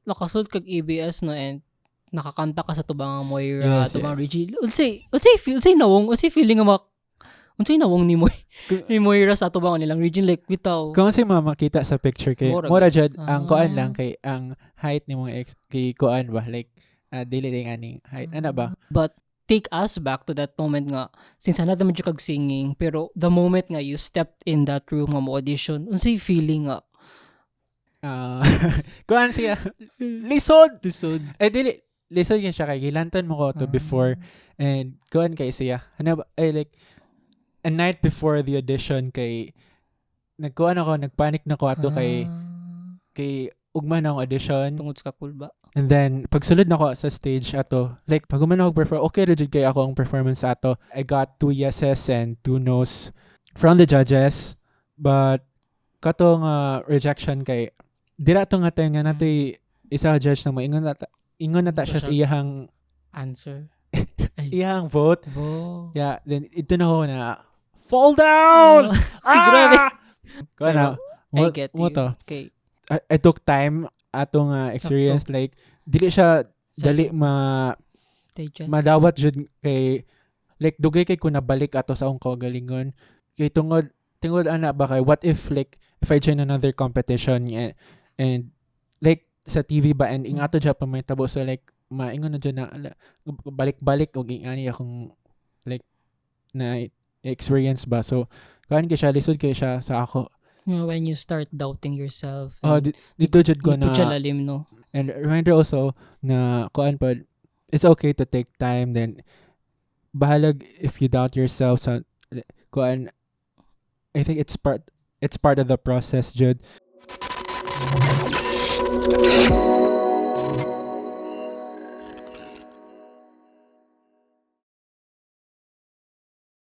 nakasud kag ABS no and nakakanta ka sa tubang Moira, Yes, tubang yes. Reggie. Unsay nawong ni ni Moira sa tubang nilang Reggie like bitaw. Kung si mama kita sa picture kay Mura mura gyud. jud ang kuan lang kay ang height ni mong ex kay kuan ba like dili ding aning height ana ba. But take us back to that moment nga since another man kag singing pero the moment nga you stepped in that room nga mo audition unsay feeling nga Kuan siya lisod. lisod Dili lisod yan siya kay gilantan mo ko to before and kuan kay siya ano ba like a night before the audition kay nagkuan ako nagpanic na ko ato kay ugma na ang audition. tungod sa cool ba And then, pagsulod na ko sa stage ato, like, pag umano ako perform, okay na jud kay ako ang performance ato. I got 2 yeses and 2 no's from the judges. But, katong rejection kay, dira to nga tayo nga nato'y isa ka judge na mo, ingon na ta siya sa iyahang answer iyahang vote. Bo. Yeah, then, ito na ko na, fall down! Grabe. Kaya na, I get you. mo to. Okay. I took time atong experience like dili siya dali madawat jud kay like dugay kay ko nabalik ato sa akong kaugalingon kay tungod ana ba kay what if like if I join another competition and like sa TV ba and ingato jud pa may tabo so like maingon na jud na balik-balik og ingani akong like na experience ba so kan kay siya lisod kay siya sa ako. When you start doubting yourself. Dito jud ko na. Lalim, no? And reminder also na kuan pa, it's okay to take time. Then, bahalag if you doubt yourself sa kuan, I think it's part of the process, jud.